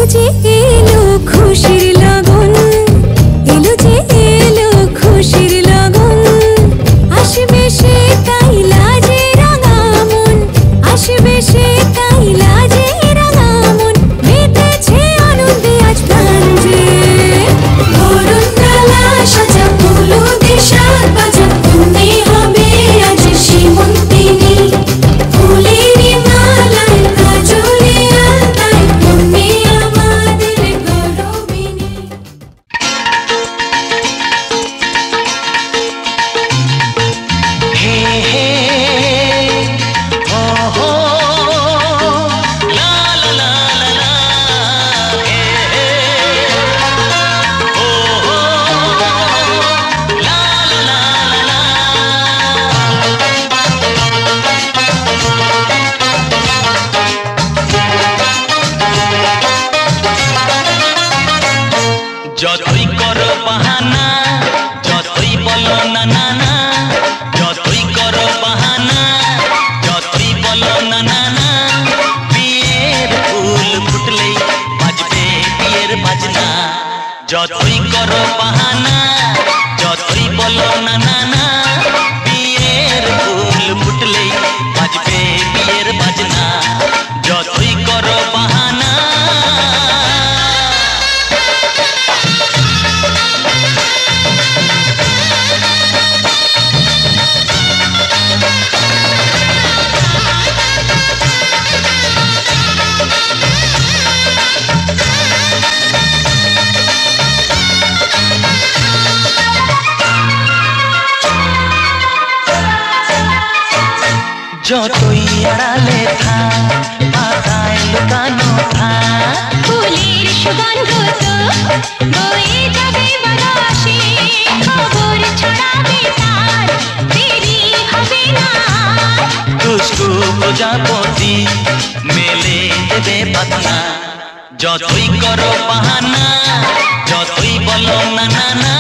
এলো যে এলো খুশির লগন, এলো যে এলো খুশির লগন, আসবে সে তাই লাজে রাঙা মন, আসবে সে তাই লাজে রাঙা মন, মেতেছে আনন্দে আজ প্রাণ যে। বরণ ডালা সাজা হলুদের সাজ বাজা, তুমি হবে আজ সীমন্তিনী, ফুলের মালায় কাজলে আলতায় তুমি আমাদের গৌরবিনী। হে হে হো হো লা লা লা লা লা, হে হে হো হো লা লা লা লা লা। যতই করো বাহানা, যতই বলো না না না, যতই করো বাহানা, যতই বলো না না না, বিয়ের ফুল ফুটলেই বাজবে বিয়ের বাজনা। যতই করো বাহানা, যতই বলো না না না, বিয়ের ফুল ফুটলেই বাজবে বিয়ের বাজনা। যতই করো বাহানা। যতই আড়ালে থাক, পাতায় লুকানো থাক, ফুলের সুগন্ধ তো বয়ে যাবে বাতাসে, খবর ছড়াবে তার দেরি হবে না। দুষ্টু প্রজাপতি মেলে দেবে পাতনা। যতই করো বাহানা, যতই বলো না না না,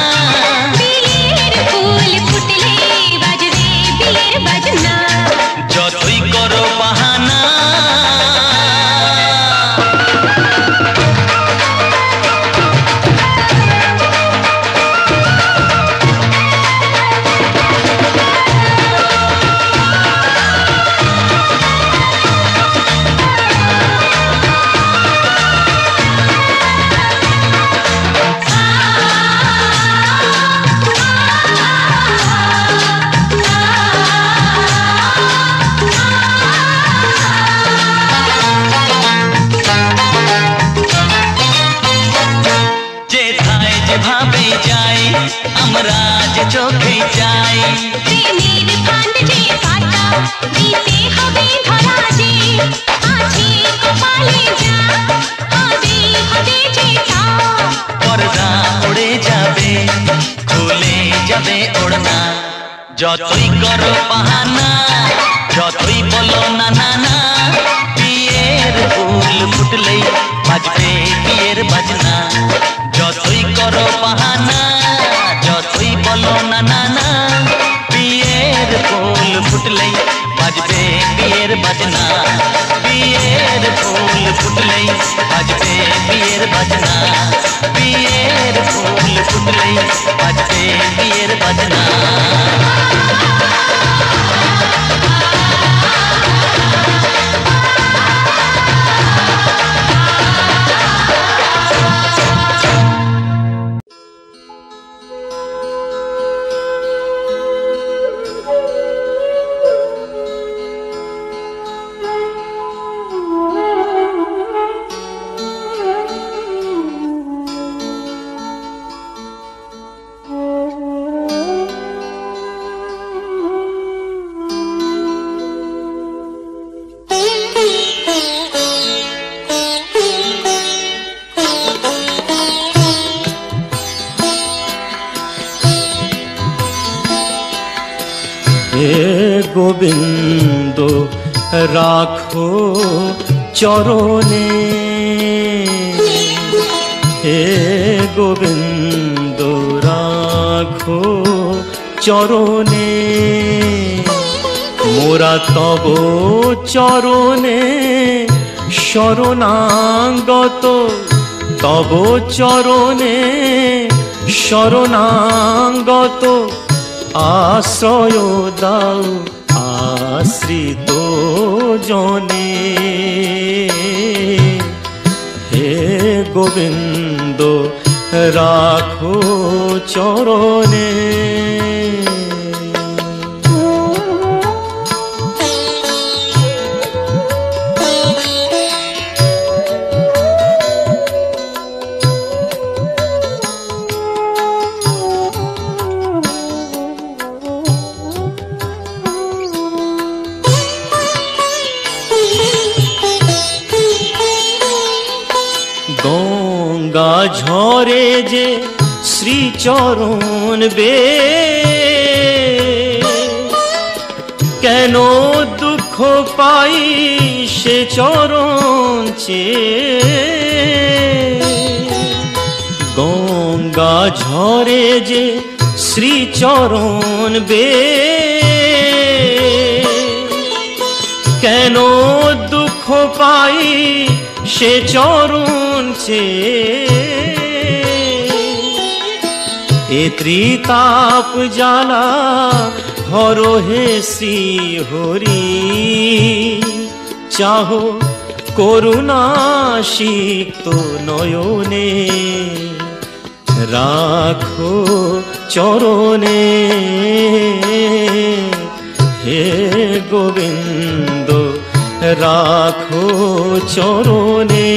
বিয়ের ফুল ফুটলে বাজবে বিয়ের বাজনা। যতই করো বাহানা। যেথায় যেভাবে যাই আমরা যে চোখে যাই, প্রেমের ফান্ড যে পাতা দিতে হবে ধরা যে, আছে কপালে যা হবে হবে যেটা। পর্দা উড়ে যাবে, খুলে যাবে ওড়না। যতই করো বাহানা, যতই বলো না না না, বিয়ের ফুল ফুটলেই বাজবে বিয়ের বাজনা। যতই করো বাহানা, যতই বলো না না না, বিয়ের ফুল ফুটলেই বাজবে বিয়ের বাজনা। বিয়ের ফুল ফুটলেই বাজবে বিয়ের বাজনা। বিয়ের ফুল ফুটলেই বাজবে বিয়ের বাজনা। গোবিন্দ রাখো চরণে, হে গোবিন্দ রাখো চরণে, মোরা তব চরণে শরণাগত তব চরণে শরণাগত আশ্রয় দাও আশ্রিত জনে। হে গোবিন্দ রাখো চরণে। গঙ্গা ঝরে যে শ্রীচরণ বে, কেন দুঃখ পাই সে চরণ চেয়ে। গঙ্গা ঝরে যে শ্রীচরণ বে, কেন দুঃখ পাই সে চরণ চেয়ে। এ ত্রিতাপ জ্বালা হরো হে শ্রী হরি, চাহো করুণা সিক্ত নয়নে। রাখো চরণে হে গোবিন্দ রাখো চরণে।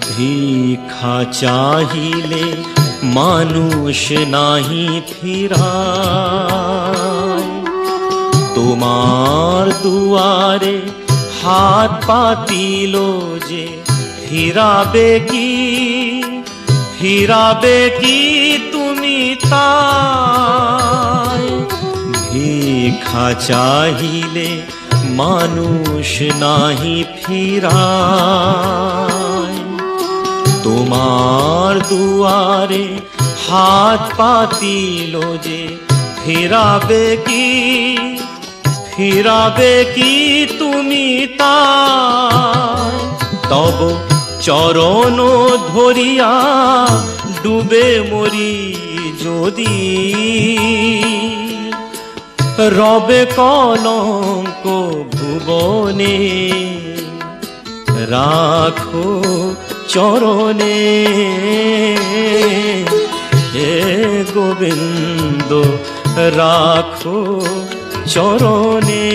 ভিক্ষা চাহিলে মানুষ নাহি ফিরায়, তোমার দুয়ারে হাত পাতিল যে ফিরাবে কি তুমি তাই। ভিক্ষা চাহিলে মানুষ নাহি ফিরায়, তোমার দুয়ারে হাত পাতিল যে ফিরাবে কি তুমি তাই। তব চরণ ধরিয়া ডুবে মরি যদি, রবে কলঙ্ক ভুবনে। রাখো চরণে হে গোবিন্দ রাখো চরণে।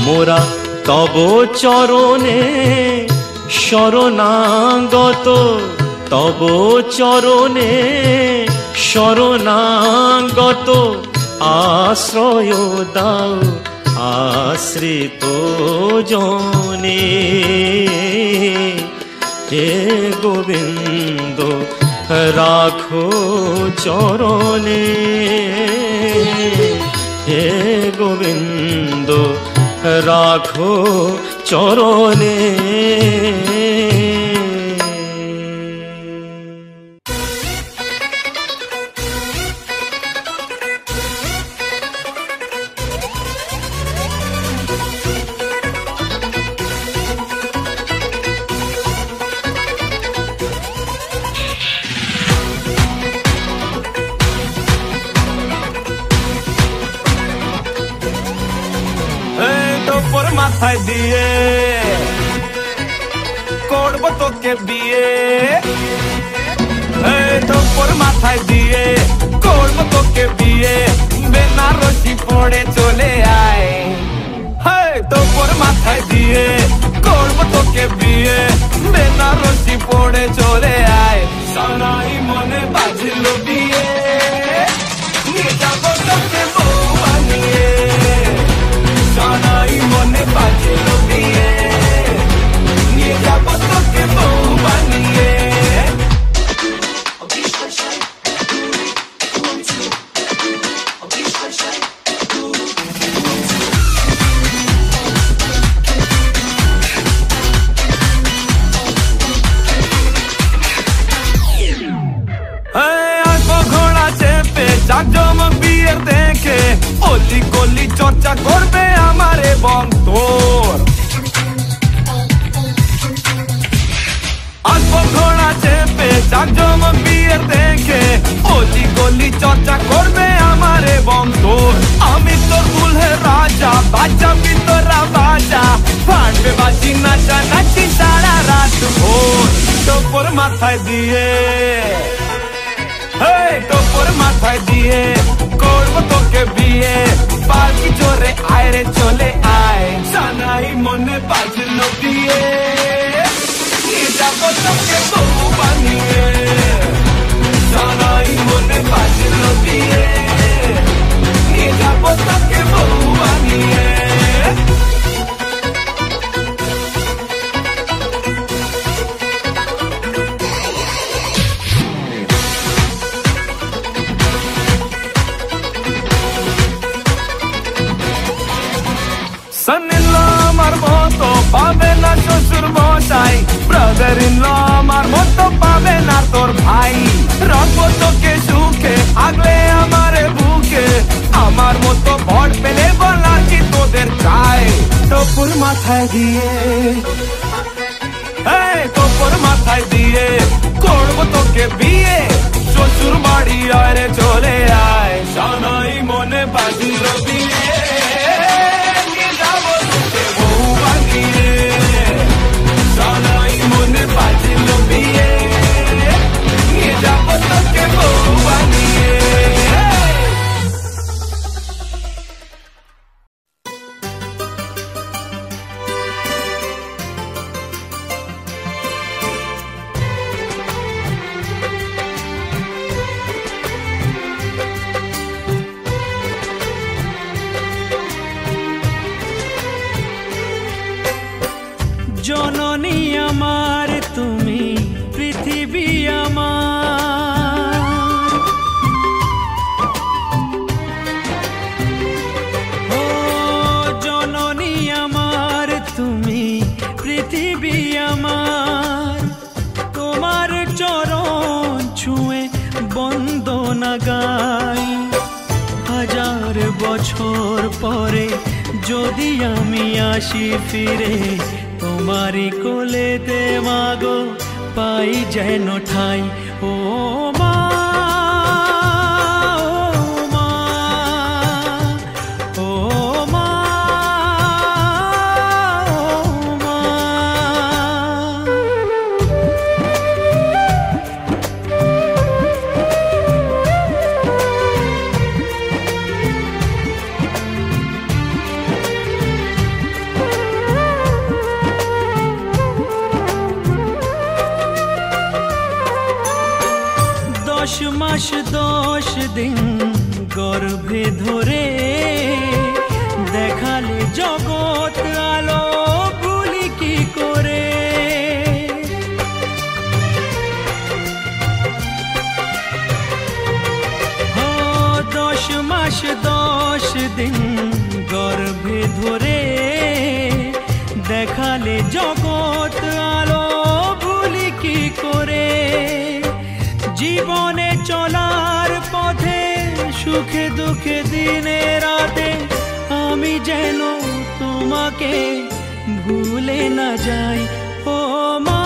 মোরা তব চরণে শরণাগত, তব চরণে শরণাগত আশ্রয় দাও আশ্রিত জনে। হে গোবিন্দ রাখো চরণে, হে গোবিন্দ রাখো চরণে। মাথায় দিয়ে করবো তোকে বিয়ে, তোর মাথায় দিয়ে করবো তোকে বিয়ে। বেনারসি পড়ে চলে আয়, তোর মাথায় দিয়ে করবো তোকে বিয়ে। বেনারসি পড়ে চলে আয়, সারাই মনে বাজলো বিয়ে। নিয়ে যাবো তোকে বউ বানিয়ে, সারাই মনে বাজলো বিয়ে। নিয়ে যাবো তোকে বউ বানিয়ে। চর্চা করবে আমার এবং তোর। আসবো ঘোড়া চেপে জাকজমক বিয়ের দেখে, অলি গলি চর্চা করবে আমার এবং তোর। আমি তোর দুলহের রাজা, বাজাবি তোরা বাজা, ফাটবে বাজি নাচা নাচি সারা রাত ভোর। টোপর মাথায় দিয়ে, টোপর মাথায় দিয়ে করবো তোকে বিয়ে। পালকি জোরে আয় রে চলে আয়, সানাই মনে বাজলো বিয়ে। নিয়ে যাবো তোকে বউ বানিয়ে, সানাই মনে বাজলো বিয়ে। নিয়ে যাবো তোকে বউ বানিয়ে। son-in-law আমার মতো পাবে না শ্বশুর মশাই, ব্রাদার ইন ল আমার মতো পাবে না তোর ভাই। রাখবো তোকে সুখে আগলে আমারে বুকে, আমার মতো ভর পেলে বলা কি তোদের চাই। টোপর মাথায় দিয়ে, টোপর মাথায় দিয়ে করবো তোকে বিয়ে। শ্বশুর বাড়ি আয় রে চলে আয়, সানাই মনে বাজিল বিয়ে। জননী আমার তুমি পৃথিবী আমার, ও জননী আমার তুমি পৃথিবী আমার। তোমার চরণ ছুঁয়ে বন্দনা গাই, হাজার বছর পরে যদি আমি আসি ফিরে, তোমারি কোলেতে মাগো পাই যেন ঠাই। ও মা, ও মা, ও মা, ও মা। দশ মাস 10 দিন গর্ভে ধরে, দেখালে জগৎ আলো ভুলি কি করে। 10 মাস 10 দিন গর্ভে ধরে, দেখালে জগৎ আলো ভুলি কি করে। জীবনে চলার পথে সুখে দুঃখে দিনে রাতে, আমি যেন তোমাকে ভুলে না যাই। ও মা,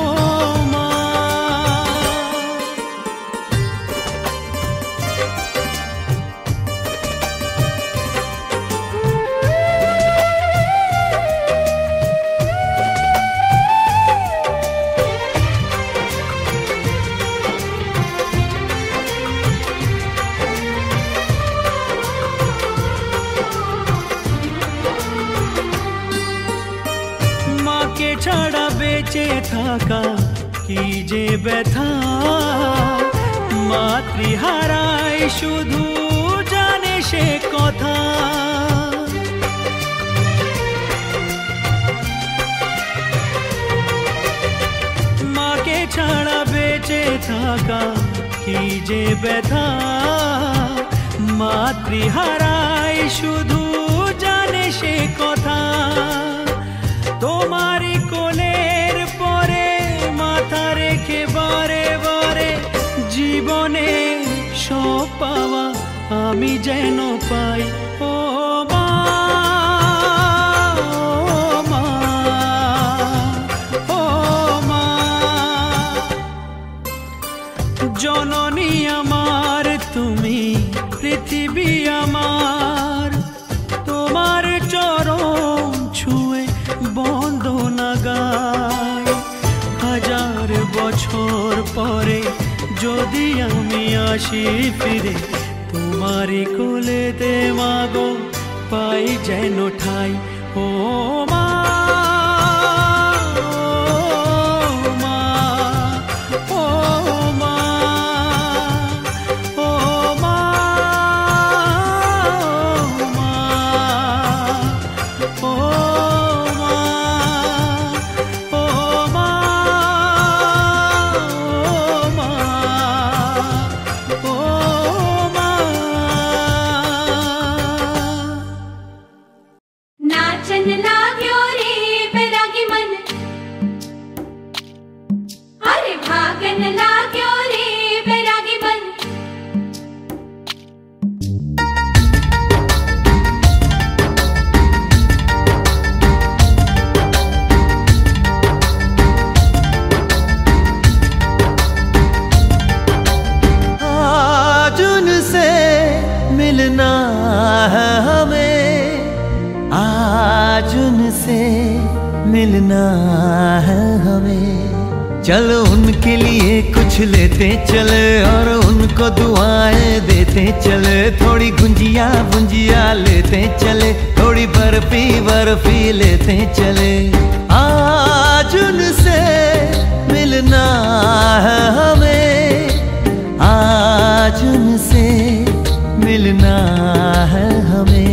ও মা। ছাড়া বেঁচে থাকা কি যে ব্যথা, মাতৃহারায় শুধু জানে সে কথা। মাকে ছাড়া বেঁচে থাকা কি যে ব্যথা, মাতৃহারায় শুধু জানে সে কথা। তোমারি কোলের পরে মাথা রেখে বারে বারে জীবনে আমি যেন পাই। ও মা, ও মা, ও মা, জননী আমার তুমি, পৃথিবী আমার, তোমার চরণ ছুঁয়ে বন্দনা গাই। হাজার বছর পরে যদি আমি আসি ফিরে, তোমারই কোলেতে মাগো পাই যেন ঠাই। ও মা, ও মা, ও মা, ও মা, ও মা, ও মা, ও মা। नाचन लाग्यो रे बैरागी मन, अरे भागन लाग्यो रे बैरागी मन। आज उनसे मिलना है हमें, आज उनसे मिलना है हमें। चलो उनके लिए कुछ लेते चले और उनको दुआएं देते चले। थोड़ी गुंजिया गुंजिया लेते चले, थोड़ी बर्फी बर्फी लेते चले। आज उनसे मिलना है हमें, आज उनसे मिलना है हमें।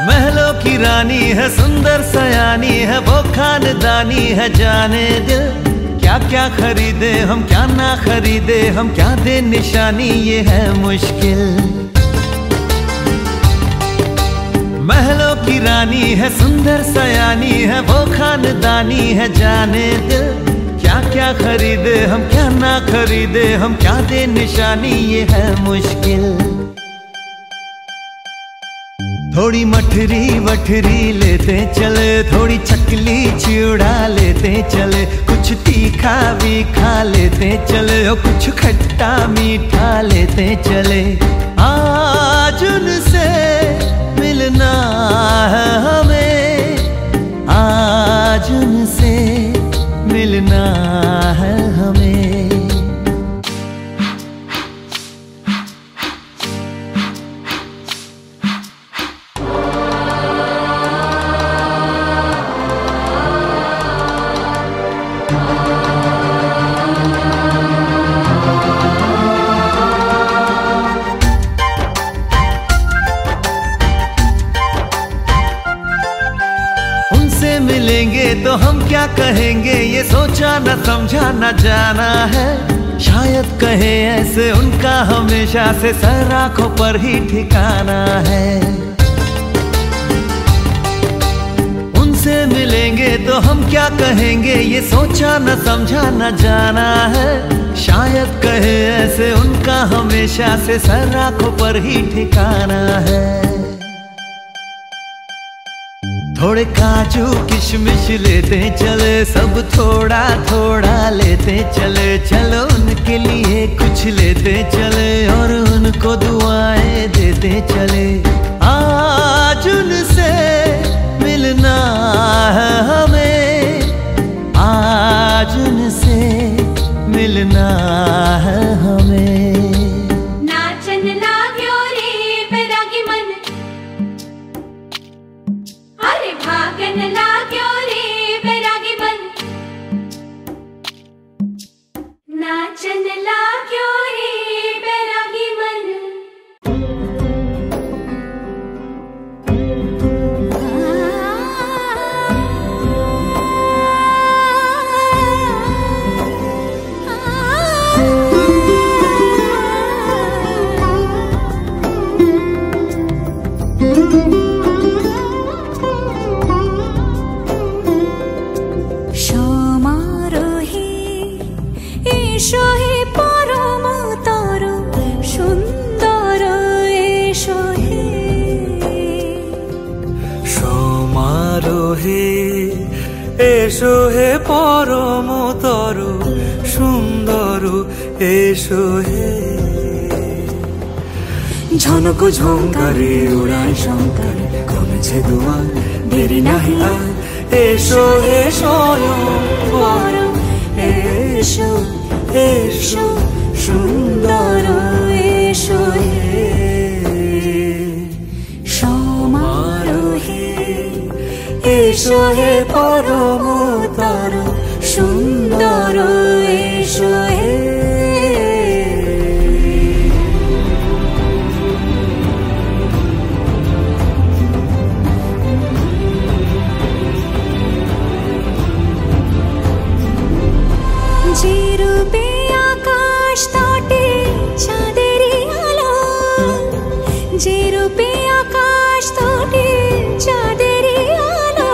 महलों की रानी है, सुंदर सयानी है, वो खानदानी है जाने दिल। क्या क्या खरीदे हम, क्या ना खरीदे हम, क्या दे निशानी, ये है मुश्किल। महलों की रानी है, सुंदर सयानी है, वो खानदानी है जाने दिल। क्या क्या खरीदे हम, क्या ना खरीदे हम, क्या दे निशानी, ये है मुश्किल। थोड़ी मठरी वठरी लेते चले, थोड़ी चकली चिड़ा लेते चले। कुछ तीखा भी खा लेते चले और कुछ खट्टा मीठा लेते चले। आज उनसे मिलना है हमें, आज उनसे मिलना है हमें। मिलेंगे तो हम क्या कहेंगे, ये सोचा न समझा न जाना है। शायद कहे ऐसे उनका हमेशा से सर आँखों पर ही ठिकाना है। उनसे मिलेंगे तो हम क्या कहेंगे, ये सोचा न समझा न जाना है। शायद कहे ऐसे उनका हमेशा से सर आँखों पर ही ठिकाना है। थोड़े काजू किशमिश लेते चले, सब थोड़ा थोड़ा लेते चले। चलो उनके लिए कुछ लेते चले और उनको दुआएं देते चले। आज उनसे मिलना है हमें, आज उनसे मिलना है हमें। नाचन लाग्यो रे बैरागी मन, अरे भागन लाग्यो रे बैरागी मन। वचन ला क्यों रे बैरागी मन। এসো হে পরমতর সুন্দর এসো হে। ঝনক ঝঙ্কারে উড়ায় শঙ্কারে কমেছে দুয়ার দেরি নাহি আর। এসো হে স্বয়ং বর এসো এসো সুন্দর এসো হে। সমারোহে এসো হে পরমতর সুন্দর এসো হে। যে রূপে আকাশ তটে চাঁদেরই আলো, যে রূপে আকাশ তটে চাঁদেরই আলো,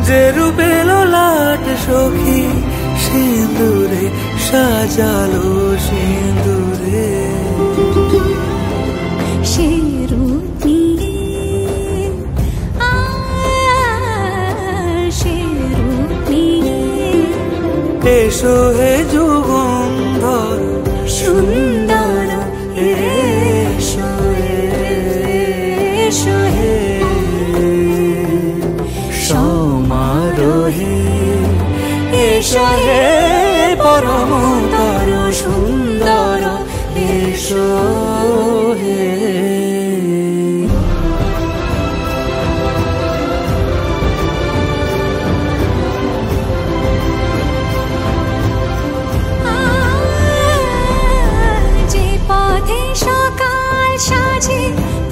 যে রূপে ললাট সখী সিঁদুরে সাজালো সিঁদুরে। সে রূপ নিয়ে সে রূপ নিয়ে এসো হে যুগন্ধর সুন্দর এসো এসো হে। সমারোহে এসো হে পরমতর সুন্দর এসো হে। যে পথে সকাল সাজে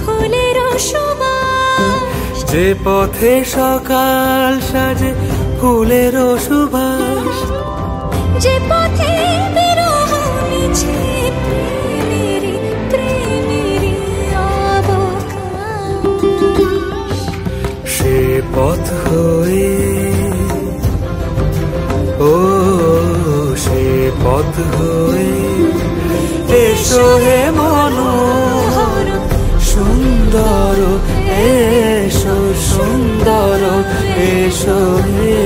ফুলের সুবাস, যে পথে সকাল সাজে ফুলের সুবাস, যে পথে বিরহ মিছে প্রেমেরি প্রেমেরি অবকাশ। সে পথ হয়ে ও সে পথ হয়ে এসো হে মনোহর সুন্দর এসো সুন্দর এসো হে।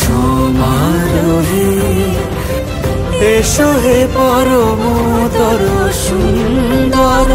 সমারোহে এসো হে পরমতর সুন্দর